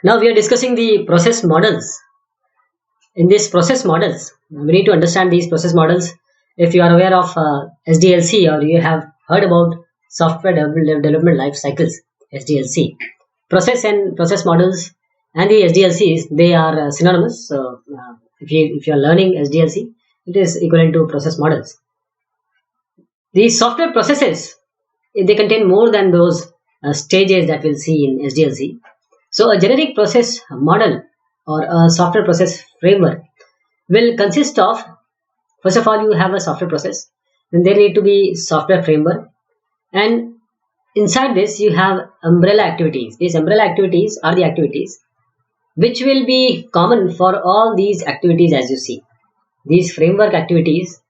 Now we are discussing the process models. In these process models, we need to understand these process models. If you are aware of SDLC or you have heard about software development life cycles, SDLC, process and process models and the SDLCs, they are synonymous. So if you are learning SDLC, it is equivalent to process models. These software processes, they contain more than those stages that we'll see in SDLC. So a generic process model or a software process framework will consist of, first of all, you have a software process, then there need to be software framework, and inside this you have umbrella activities. These umbrella activities are the activities which will be common for all these activities. As you see, these framework activities,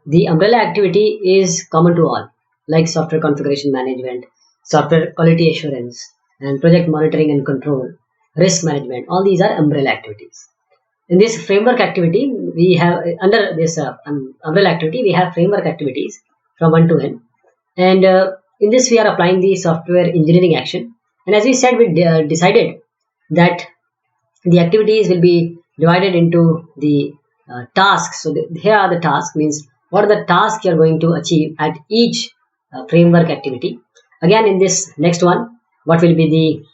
the umbrella activity is common to all, like software configuration management, software quality assurance, and project monitoring and control, risk management. All these are umbrella activities. In this framework activity, we have under this umbrella activity, we have framework activities from 1 to n, and in this we are applying the software engineering action. And as we said, we decided that the activities will be divided into the tasks. So here are the tasks, means what are the tasks you are going to achieve at each framework activity. Again, in this next one, what will be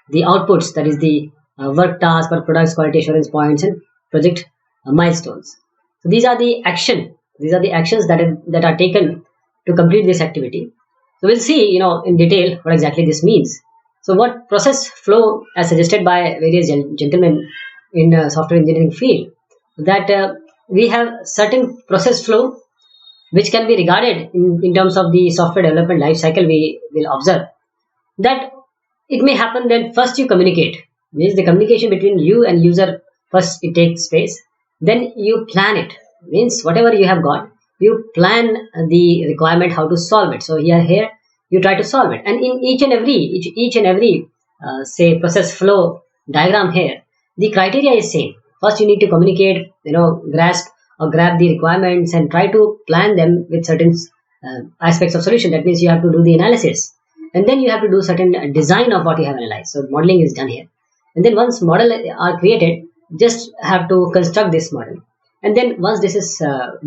the outputs, that is the work task or products quality assurance points and project milestones. So these are the actions that are taken to complete this activity. So we'll see, in detail what exactly this means. So what process flow, as suggested by various gentlemen in software engineering field, that we have certain process flow which can be regarded in terms of the software development life cycle. We will observe that it may happen that first you communicate, means the communication between you and user, first it takes place, then you plan it, means whatever you have got, you plan the requirement, how to solve it. So here you try to solve it, and in each and every say process flow diagram here, the criteria is same. First you need to communicate, grasp or grab the requirements and try to plan them with certain aspects of solution. That means you have to do the analysis, and then you have to do certain design of what you have analyzed. So modeling is done here, and then once model are created, just have to construct this model. And then once this is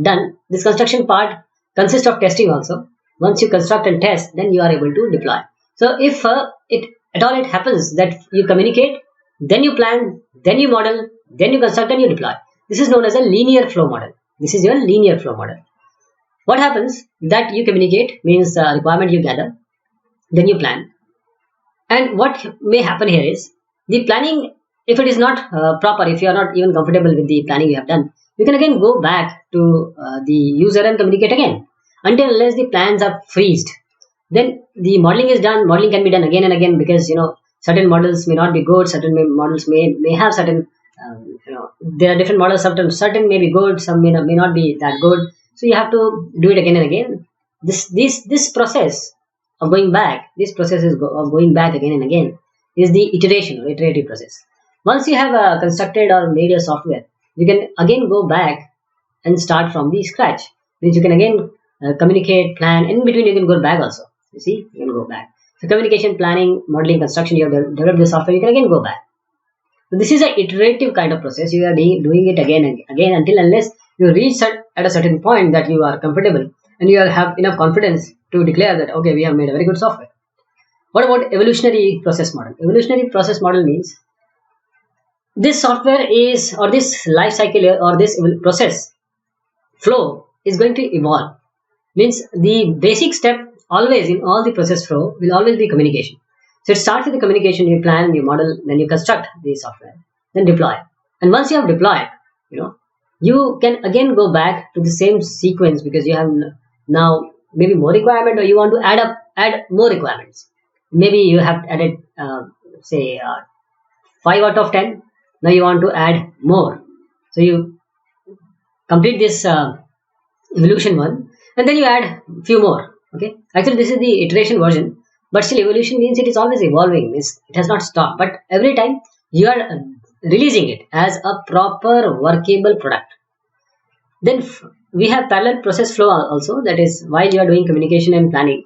done, this construction part consists of testing also. Once you construct and test, then you are able to deploy. So if it happens that you communicate, then you plan, then you model, then you construct, and you deploy. This is known as a linear flow model. This is your linear flow model. What happens that you communicate, means requirement you gather, then you plan. And what may happen here is the planning, if it is not proper, if you are not even comfortable with the planning you have done, you can again go back to the user and communicate again, until unless the plans are freezed. Then the modeling is done. Modeling can be done again and again, because certain models may not be good, certain models may have certain there are different models. Certain may be good, some may not be that good. So you have to do it again and again. This process of going back, of going back again and again, is the iteration or iterative process. Once you have constructed or made a software, you can again go back and start from the scratch. Means you can again communicate, plan. In between you can go back also. You see, you can go back. So communication, planning, modeling, construction, you have developed the software, you can again go back. So this is an iterative kind of process. You are doing it again and again, until unless you reach at a certain point that you are comfortable and you have enough confidence to declare that, okay, we have made a very good software. What about evolutionary process model? Evolutionary process model means this software is, or this life cycle or this process flow is going to evolve. Means the basic step always in all the process flow will always be communication. So it starts with the communication. You plan, you model, then you construct the software, then deploy. And once you have deployed, you can again go back to the same sequence, because you have now maybe more requirement, or you want to add more requirements. Maybe you have added say 5 out of 10. Now you want to add more. So you complete this evolution one, and then you add few more. Okay, actually this is the iteration version, but still evolution means it is always evolving. It has not stopped, but every time you are releasing it as a proper workable product. Then we have parallel process flow also. That is, while you are doing communication and planning,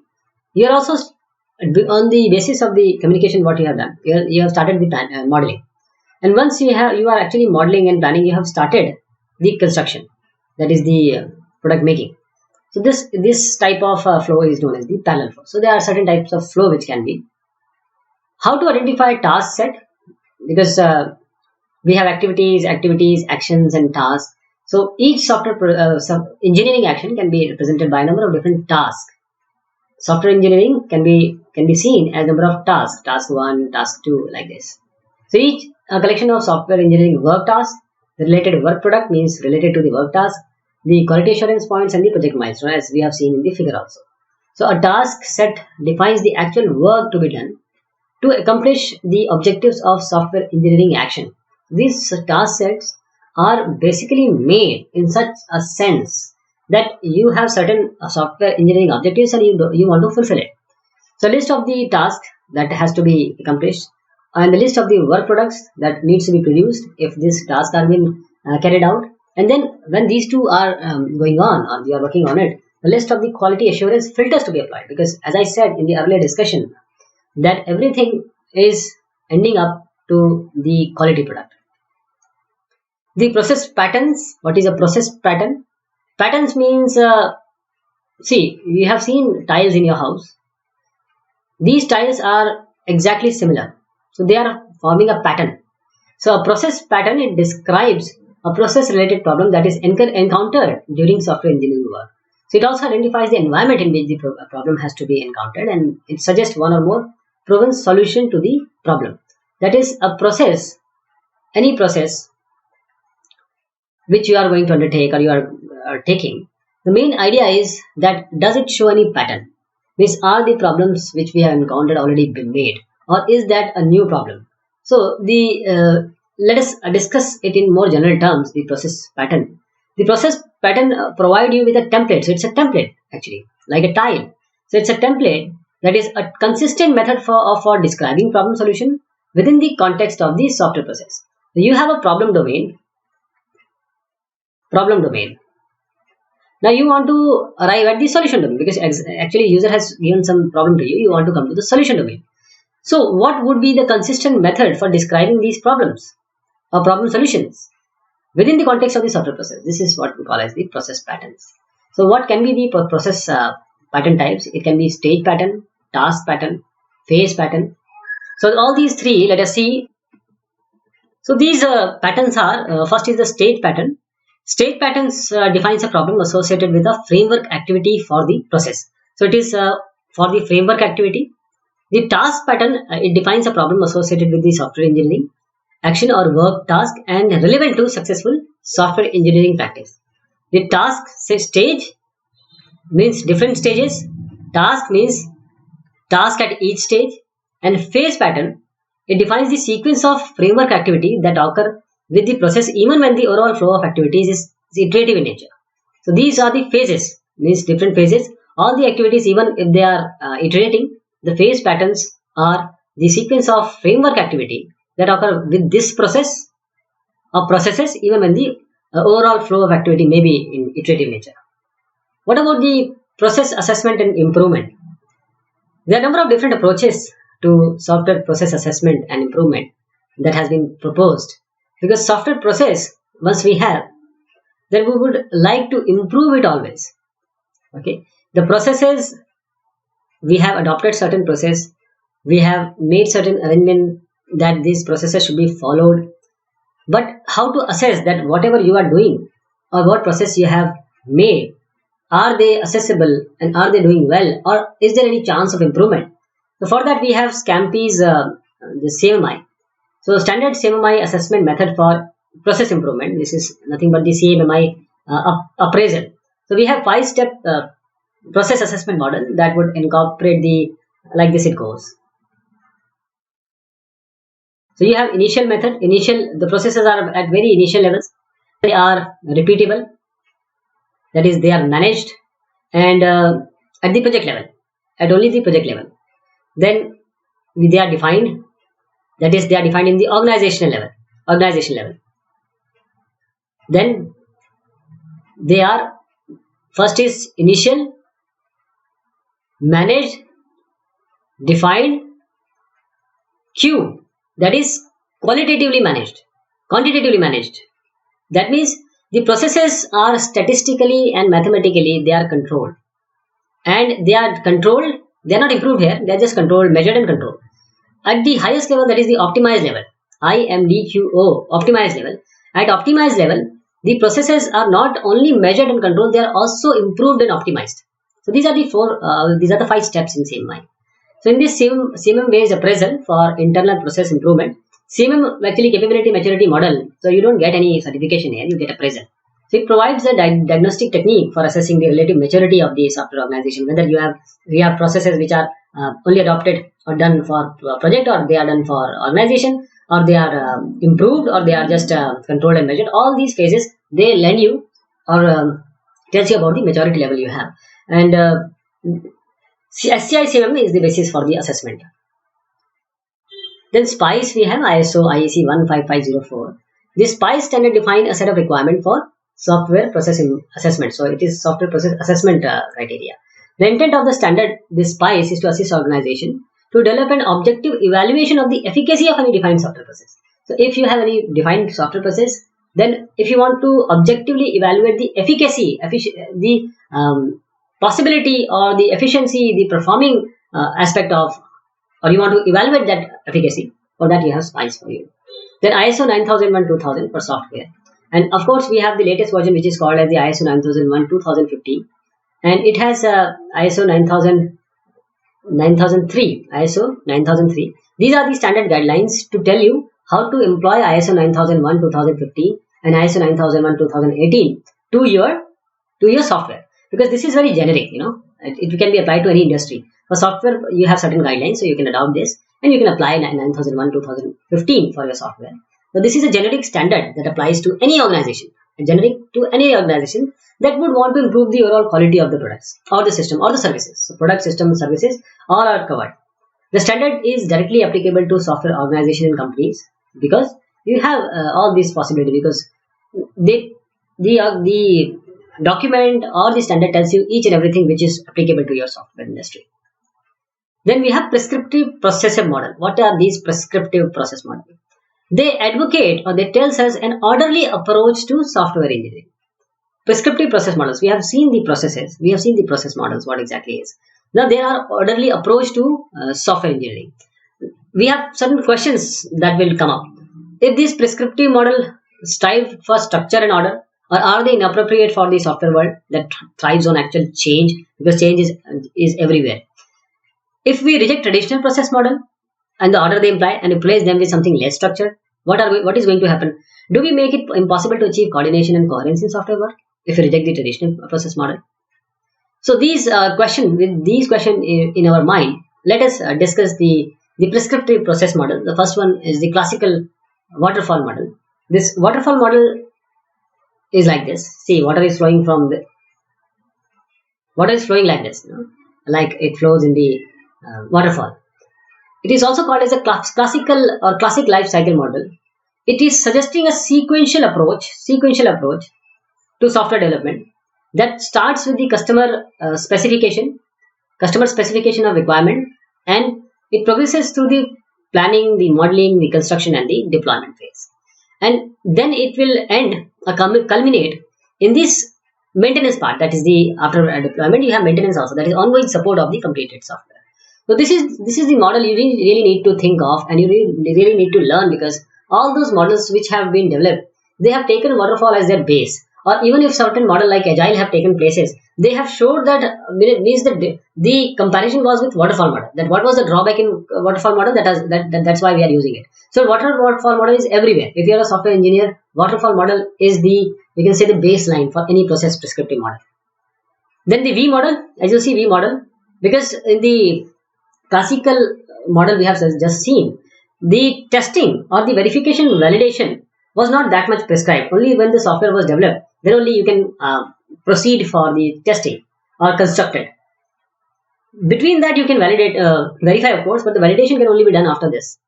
you are also on the basis of the communication what you have done, you have started the modeling, and once you are actually modeling and planning, you have started the construction, that is the product making. So this type of flow is known as the parallel flow. So there are certain types of flow which can be. How to identify task set? Because we have activities, actions, and tasks. So each engineering action can be represented by a number of different tasks. Software engineering can be seen as number of tasks: task 1, task 2, like this. So each collection of software engineering work tasks. The related work product means related to the work task, the quality assurance points, and the project milestone, as we have seen in the figure also. So a task set defines the actual work to be done to accomplish the objectives of software engineering action. These task sets are basically made in such a sense that you have certain software engineering objectives and you want to fulfill it. So list of the tasks that has to be accomplished, and the list of the work products that needs to be produced if these tasks are being carried out. And then when these two are going on or you are working on it, the list of the quality assurance filters to be applied, because as I said in the earlier discussion, that everything is ending up to the quality product. The process patterns. What is a process pattern? Patterns means, see, you have seen tiles in your house. These tiles are exactly similar, so they are forming a pattern. So a process pattern, it describes a process related problem that is encountered during software engineering work. So it also identifies the environment in which the problem has to be encountered, and it suggests one or more proven solution to the problem. That is a process, any process which you are going to undertake or you are taking. The main idea is that does it show any pattern? Means are the problems which we have encountered already been made, or is that a new problem? So let us discuss it in more general terms. The process pattern. The process pattern provide you with a template. So it's a template actually, like a tile. So it's a template that is a consistent method for describing problem solution within the context of the software process. So you have a problem domain. Now you want to arrive at the solution domain, because actually user has given some problem to you. You want to come to the solution domain. So what would be the consistent method for describing these problems or problem solutions within the context of the software process? This is what we call as the process patterns. So what can be the process pattern types? It can be stage pattern, task pattern, phase pattern. So all these three, let us see. So these patterns are, first is the stage pattern. Stage patterns defines a problem associated with a framework activity for the process. So it is for the framework activity. The task pattern, it defines a problem associated with the software engineering action or work task and relevant to successful software engineering practice. The task stage means different stages. Task means task at each stage. And phase pattern, it defines the sequence of framework activity that occur with the process even when the overall flow of activities is iterative in nature. So these are the phases, means different phases. All the activities, even if they are iterating, the phase patterns are the sequence of framework activity that occur with this process or processes even when the overall flow of activity may be in iterative nature. What about the process assessment and improvement? There are a number of different approaches to software process assessment and improvement that has been proposed, because software process, once we have, then we would like to improve it always. Okay, the processes, we have adopted certain process, we have made certain arrangement that these processes should be followed, but how to assess that whatever you are doing or what process you have made, are they accessible and are they doing well, or is there any chance of improvement? So for that we have Scampi's the CMMI. So standard CMMI assessment method for process improvement. This is nothing but the CMMI appraisal. So we have 5-step process assessment model that would incorporate the, like this it goes. So you have initial method. The processes are at very initial levels. They are repeatable. That is, they are managed, and at the project level, at only the project level. Then they are defined. That is, they are defined in the organizational level. Then they are, first is initial, managed, defined queue that is qualitatively managed, quantitatively managed. That means the processes are statistically and mathematically they are controlled, and they are controlled. They are not improved here. They are just controlled, measured, and controlled at the highest level. That is the optimized level. IMDQO, optimized level. At optimized level, the processes are not only measured and controlled; they are also improved and optimized. So these are the four. These are the five steps in CMI. So in this CMM based appraisal for internal process improvement, CMM actually capability maturity model. So you don't get any certification here, you get appraisal. So it provides a diagnostic technique for assessing the relative maturity of the software organization, whether you have processes which are only adopted or done for project, or they are done for organization, or they are improved, or they are just controlled and measured. All these phases they lend you or tells you about the maturity level you have. And SCI-CMM is the basis for the assessment. Then SPICE, we have ISO IEC 15504. This SPICE standard define a set of requirement for software process assessment. So it is software process assessment criteria. The intent of the standard, this SPICE, is to assist organization to develop an objective evaluation of the efficacy of any defined software process. So if you have any defined software process, then if you want to objectively evaluate the efficacy, the possibility or the efficiency, the performing aspect of, or you want to evaluate that efficacy, for that you have SPICE for you. Then ISO 9001-2000 for software. And of course, we have the latest version which is called as the ISO 9001-2015. And it has ISO 9003. ISO 9003. These are the standard guidelines to tell you how to employ ISO 9001-2015 and ISO 9001-2018 to your software. Because this is very generic, it can be applied to any industry. For software, you have certain guidelines, so you can adopt this and you can apply 9001-2015 for your software. So this is a generic standard that applies to any organization, that would want to improve the overall quality of the products or the system or the services. So product, system, services, all are covered. The standard is directly applicable to software organization and companies because you have all these possibilities, because the document or the standard tells you each and everything which is applicable to your software industry. Then we have prescriptive process model. What are these prescriptive process models? They advocate or they tell us an orderly approach to software engineering. Prescriptive process models. We have seen the processes. We have seen the process models. What exactly is? Now there are orderly approach to software engineering. We have certain questions that will come up. If this prescriptive model strive for structure and order, or are they inappropriate for the software world that thrives on actual change, because change is everywhere? If we reject traditional process model and the order they imply and replace them with something less structured, what is going to happen? Do we make it impossible to achieve coordination and coherence in software work if we reject the traditional process model? So with these questions in our mind, let us discuss the prescriptive process model. The first one is the classical waterfall model. This waterfall model is like this. See, water is flowing like this, like it flows in the waterfall. It is also called as a classical or classic life cycle model. It is suggesting a sequential approach to software development that starts with the customer specification of requirement, and it progresses through the planning, the modeling, the construction, and the deployment phase. And then it will culminate in this maintenance part. That is the after deployment you have maintenance also. That is ongoing support of the completed software. So this is the model you really need to think of, and you really need to learn, because all those models which have been developed, they have taken waterfall as their base. Or even if certain model like agile have taken places, they have showed that means that the comparison was with waterfall model. That what was the drawback in waterfall model? That's why we are using it. So waterfall model is everywhere. If you are a software engineer, waterfall model is the baseline for any process prescriptive model. Then the V model, as you see V model, because in the classical model we have just seen, the testing or the verification validation was not that much prescribed. Only when the software was developed, then only you can proceed for the testing or construct it. Between that you can verify of course, but the validation can only be done after this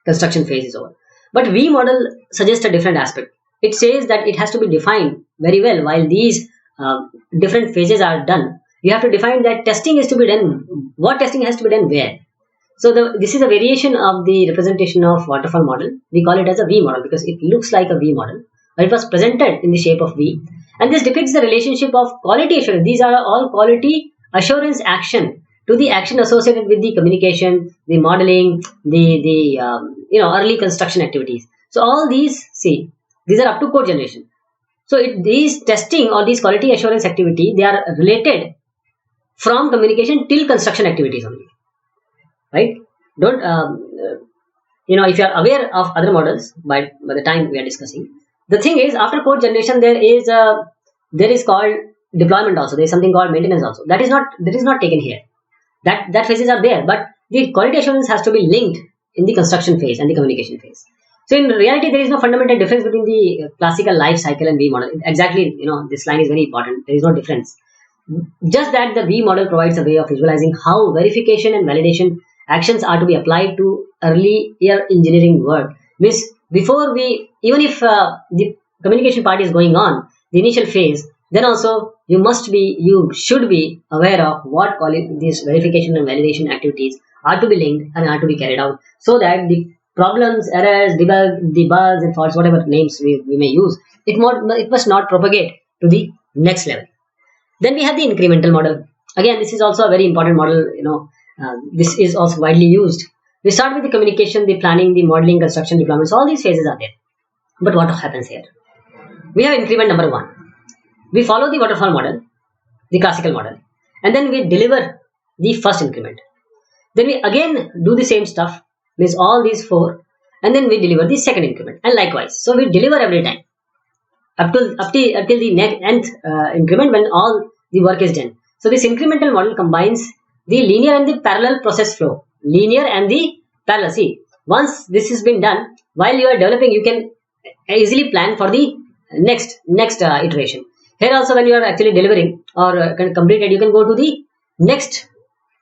construction phase is over. But V model suggests a different aspect. It says that it has to be defined very well. While these different phases are done, you have to define that testing is to be done. What testing has to be done where? So this is a variation of the representation of waterfall model. We call it as a V model because it looks like a V model. It was presented in the shape of V, and this depicts the relationship of quality assurance. These are all quality assurance action to the action associated with the communication, the modeling, the early construction activities. So all these, see, these are up to code generation. So these testing or these quality assurance activity, they are related from communication till construction activities only, right? Don't if you are aware of other models by the time we are discussing, the thing is after code generation there is called deployment also. There is something called maintenance also. That is not taken here. That phases are there, but the quality assurance has to be linked in the construction phase and the communication phase. So in reality, there is no fundamental difference between the classical life cycle and V model. Exactly, this line is very important. There is no difference. Just that the V model provides a way of visualizing how verification and validation actions are to be applied to earlier engineering work. Means before even if the communication part is going on, the initial phase, then also you should be aware of what these verification and validation activities are to be linked and are to be carried out, so that the problems, errors, the bugs and faults, whatever names we may use, it must not propagate to the next level. Then we have the incremental model. Again, this is also a very important model. This is also widely used. We start with the communication, the planning, the modeling, construction, deployments. All these phases are there. But what happens here? We have increment number 1. We follow the waterfall model, the classical model, and then we deliver the first increment. Then we again do the same stuff, means all these 4, and then we deliver the second increment, and likewise. So we deliver every time up till the nth increment when all the work is done. So this incremental model combines the linear and the parallel process flow. Linear and the parallel. See, once this has been done, while you are developing, you can easily plan for the next iteration. Here also, when you are actually delivering or completed, you can go to the next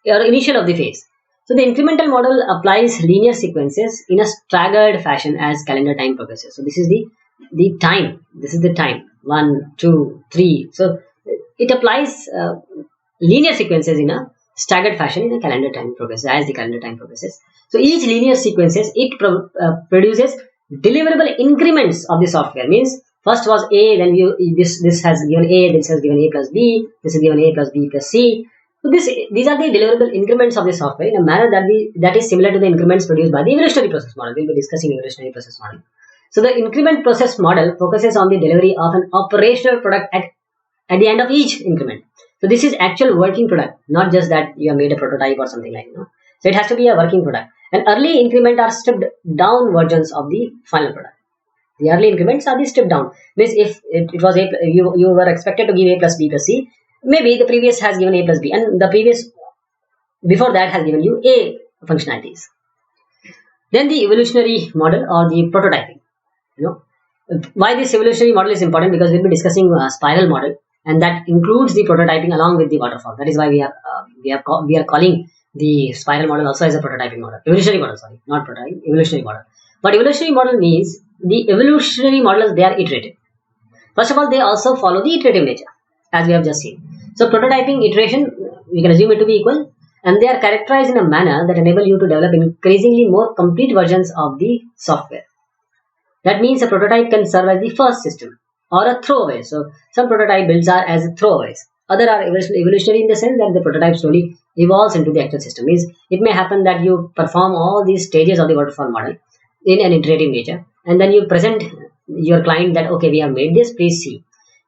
or initial of the phase. So the incremental model applies linear sequences in a staggered fashion as calendar time progresses. So this is the time. This is the time 1, 2, 3. So it applies linear sequences in a staggered fashion in a calendar time progresses as the calendar time progresses. So each linear sequences produces deliverable increments of the software. Means first was A, then this has given A, this has given A plus B, this is given A plus B plus C. So these are the deliverable increments of the software in a manner that is similar to the increments produced by the evolutionary process model. We'll be discussing evolutionary process model. So the increment process model focuses on the delivery of an operational product at the end of each increment. So this is actual working product, not just that you have made a prototype or something like that. So it has to be a working product. And early increment are stripped down versions of the final product. The early increments are the stripped down. Means if it was you were expected to give A plus B plus C, maybe the previous has given A plus B, and the previous before that has given you A functionalities. Then the evolutionary model or the prototyping. Why this evolutionary model is important? Because we'll be discussing a spiral model, and that includes the prototyping along with the waterfall. That is why we are calling the spiral model also as a prototyping model. Evolutionary model, sorry, not prototyping, evolutionary model. But evolutionary model means the evolutionary models, they are iterative. First of all, they also follow the iterative nature, as we have just seen. So prototyping, iteration, we can assume it to be equal, and they are characterized in a manner that enable you to develop increasingly more complete versions of the software. That means a prototype can serve as the first system or a throwaway. So some prototype builds are as throwaways. Other are evolutionary in the sense that the prototype slowly evolves into the actual system. Means it may happen that you perform all these stages of the waterfall model in an iterative nature, and then you present your client that, okay, we have made this, please see.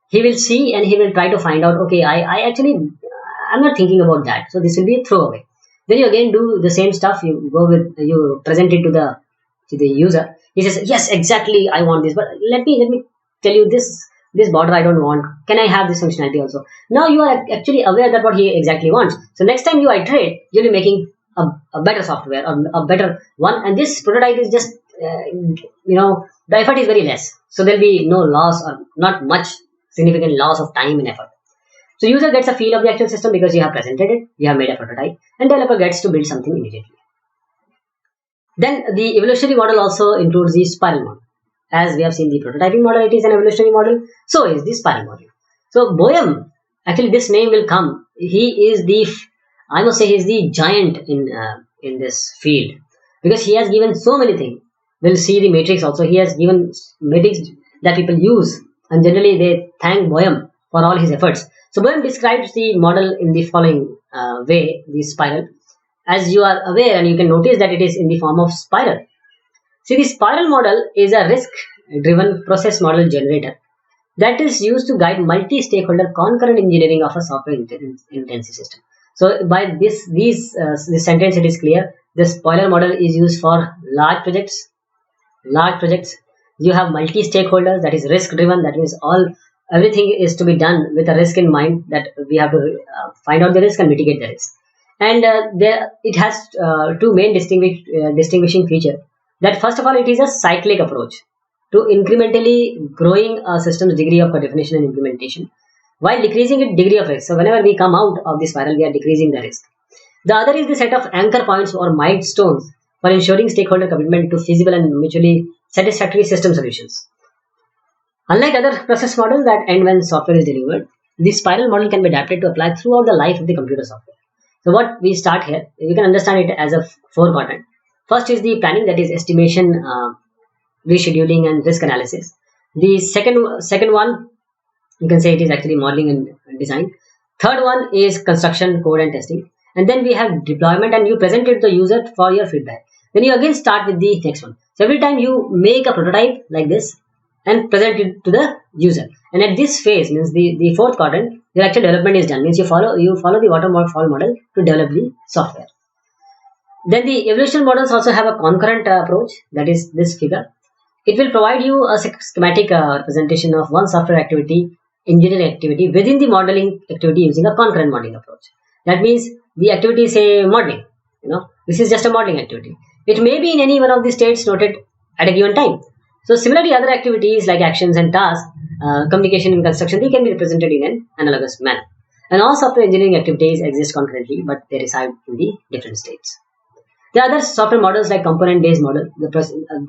He will see and he will try to find out, okay, I'm not thinking about that. So this will be a throwaway. Then you again do the same stuff. You present it to the user. He says, yes, exactly, I want this, but let me tell you this border I don't want. Can I have this functionality also? Now you are actually aware that what he exactly wants. So next time you iterate, you'll be making a better software or a better one. And this prototype is just, the effort is very less. So there'll be no loss or not much significant loss of time and effort. So user gets a feel of the actual system because you have presented it, you have made a prototype, and developer gets to build something immediately. Then the evolutionary model also includes the spiral model. As we have seen the prototyping model, it is an evolutionary model. So is the spiral model. So Boehm, actually this name will come. He is the giant in in this field because he has given so many things. We'll see the matrix also. He has given matrix that people use, and generally they thank Boehm for all his efforts. So Boehm describes the model in the following way: the spiral. As you are aware, and you can notice that it is in the form of spiral. See, the spiral model is a risk-driven process model generator that is used to guide multi-stakeholder concurrent engineering of a software-intensive system. So, by this sentence, it is clear. The spoiler model is used for large projects. Large projects, you have multi-stakeholders. That is risk-driven. That means everything is to be done with a risk in mind. That we have to find out the risk and mitigate the risk. And it has two main distinguishing features. That first of all, it is a cyclic approach to incrementally growing a system's degree of definition and implementation while decreasing its degree of risk. So whenever we come out of the spiral, we are decreasing the risk. The other is the set of anchor points or milestones for ensuring stakeholder commitment to feasible and mutually satisfactory system solutions. Unlike other process models that end when software is delivered, the spiral model can be adapted to apply throughout the life of the computer software. So what we start here, you can understand it as a four quadrant. First is the planning, that is estimation, rescheduling, and risk analysis. The second one, you can say it is actually modeling and design. Third one is construction, code, and testing. And then we have deployment, and you present it to the user for your feedback. Then you again start with the next one. So every time you make a prototype like this and present it to the user. And at this phase, means the fourth quadrant, the actual development is done. Means you follow the waterfall model to develop the software. Then the evolution models also have a concurrent approach, that is this figure. It will provide you a schematic representation of one software activity, engineering activity within the modeling activity using a concurrent modeling approach. That means the activity is a modeling. This is just a modeling activity. It may be in any one of the states noted at a given time. So similarly, other activities like actions and tasks, communication and construction, they can be represented in an analogous manner. And all software engineering activities exist concurrently, but they reside in the different states. There are other software models like component-based model.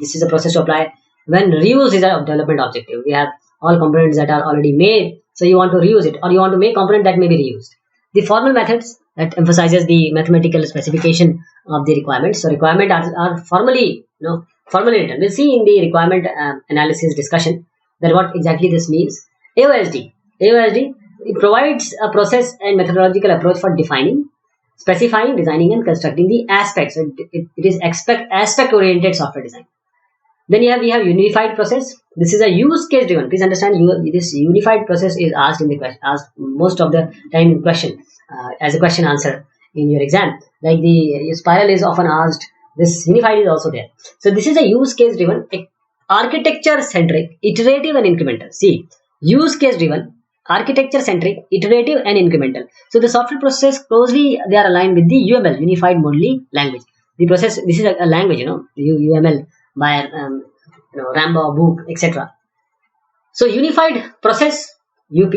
This is a process to apply when reuse is a development objective. We have all components that are already made, so you want to reuse it, or you want to make component that may be reused. The formal methods that emphasizes the mathematical specification of the requirements. So requirements are formally written. We'll see in the requirement analysis discussion that what exactly this means. AOSD, it provides a process and methodological approach for defining, specifying, designing, and constructing the aspects. It is aspect-oriented software design. Then we have unified process. This is a use case driven. Please understand, this unified process is asked in the question, asked most of the time in question as a question answer in your exam. Like the spiral is often asked. This unified is also there. So this is a use case driven, architecture centric, iterative, and incremental. See, use case driven, architecture centric, iterative, and incremental. So the software process closely they are aligned with the UML, Unified Modeling Language. The process, this is a language, UML by Rambo, Book, etc. So unified process, UP.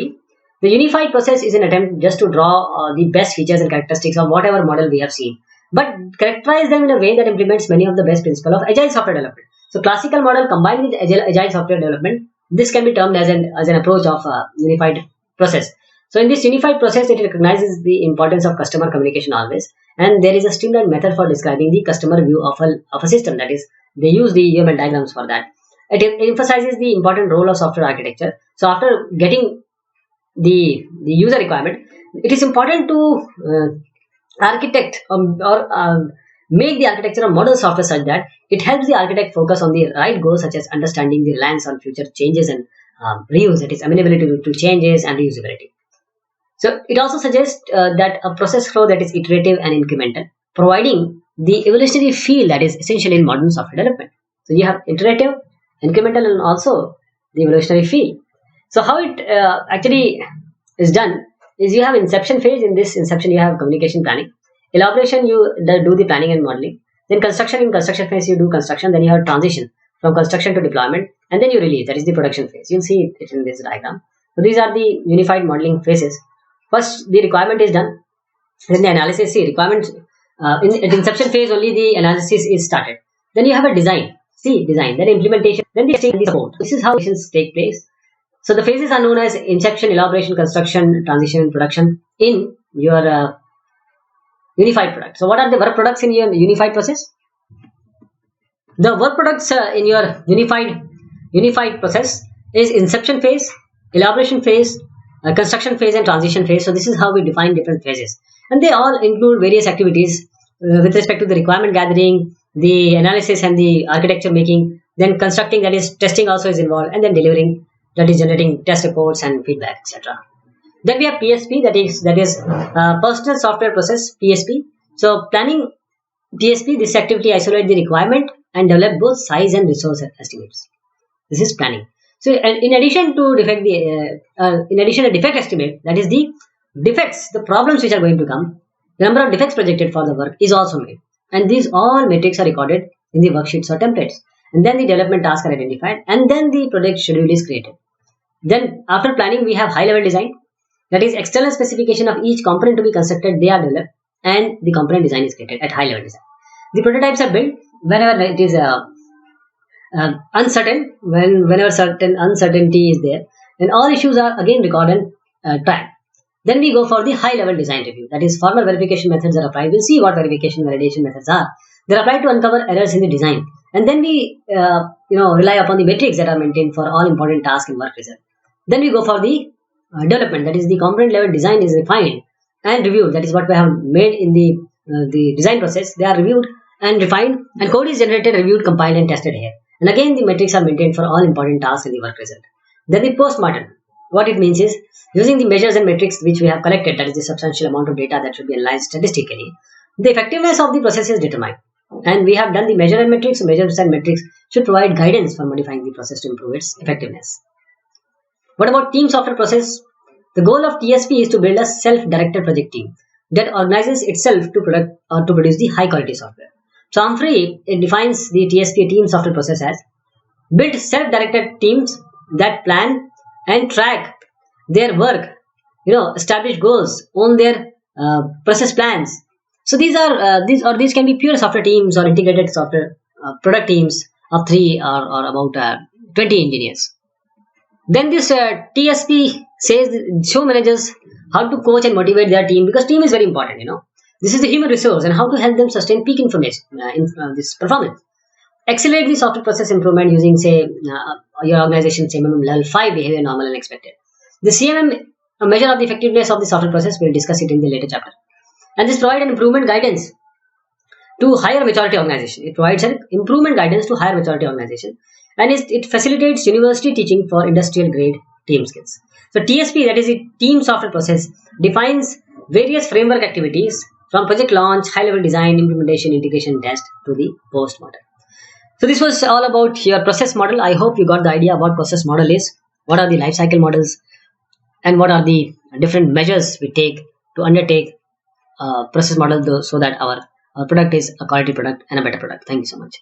The unified process is an attempt just to draw the best features and characteristics of whatever model we have seen, but characterize them in a way that implements many of the best principles of agile software development. So classical model combined with agile software development, this can be termed as an approach of unified process. So in this unified process, it recognizes the importance of customer communication always, and there is a streamlined method for describing the customer view of a system. That is, they use the UML diagrams for that. It emphasizes the important role of software architecture. So after getting the user requirement, it is important to architect or make the architecture of model software such that it helps the architect focus on the right goals, such as understanding the reliance on future changes and reuse, that is amenability to changes and reusability. So it also suggests that a process flow that is iterative and incremental, providing the evolutionary feel that is essential in modern software development. So you have iterative, incremental, and also the evolutionary feel. So how it actually is done is you have inception phase. In this inception, you have communication planning. Elaboration, you do the planning and modeling. Then construction, in construction phase, you do construction. Then you have transition from construction to deployment. And then you release, that is the production phase. You'll see it in this diagram. So these are the unified modeling phases. First, the requirement is done. Then the analysis, see requirements. In the inception phase, only the analysis is started. Then you have a design. See design. Then implementation. Then the support. This is how missions take place. So the phases are known as inception, elaboration, construction, transition, and production in your unified product. So what are the work products in your unified process? The work products in your unified process is inception phase, elaboration phase, construction phase, and transition phase. So this is how we define different phases, and they all include various activities with respect to the requirement gathering, the analysis, and the architecture making. Then constructing, that is testing, also is involved, and then delivering, that is generating test reports and feedback, etc. Then we have PSP, that is personal software process, PSP. So planning PSP, this activity isolate the requirement and develop both size and resource estimates. This is planning. So in addition to a defect estimate, that is the defects, the problems which are going to come, the number of defects projected for the work is also made, and these all metrics are recorded in the worksheets or templates. And then the development tasks are identified, and then the project schedule is created. Then after planning, we have high level design, that is external specification of each component to be constructed. They are developed, and the component design is created at high level design. The prototypes are built whenever it is uncertain, whenever certain uncertainty is there, and all issues are again recorded and tracked. Then we go for the high level design review, that is formal verification methods are applied. We'll see what verification validation methods are. They're applied to uncover errors in the design, and then we rely upon the metrics that are maintained for all important tasks and work result. Then we go for the development, that is the component level design is refined and reviewed. That is what we have made in the design process. They are reviewed and refined, and code is generated, reviewed, compiled, and tested here. And again, the metrics are maintained for all important tasks in the work result. Then the post-mortem. What it means is, using the measures and metrics which we have collected, that is the substantial amount of data that should be analyzed statistically, the effectiveness of the process is determined. And we have done the measure and metrics. Measures and metrics should provide guidance for modifying the process to improve its effectiveness. What about team software process? The goal of TSP is to build a self-directed project team that organizes itself to produce the high quality software. So Humphrey, it defines the TSP team software process as build self-directed teams that plan and track their work, establish goals, own their process plans. So these can be pure software teams or integrated software product teams of 3 or about 20 engineers. Then this TSP show managers how to coach and motivate their team, because team is very important. This is the human resource, and how to help them sustain peak information this performance. Accelerate the software process improvement using, say, your organization's minimum level 5 behavior, normal and expected. The CMM, a measure of the effectiveness of the software process, we'll discuss it in the later chapter. And this provide an improvement guidance to higher maturity organization. It provides an improvement guidance to higher maturity organization, and it facilitates university teaching for industrial grade team skills. So TSP, that is the team software process, defines various framework activities from project launch, high level design, implementation, integration, test to the post model. So this was all about your process model. I hope you got the idea what process model is, what are the life cycle models, and what are the different measures we take to undertake process model, so that our product is a quality product and a better product. Thank you so much.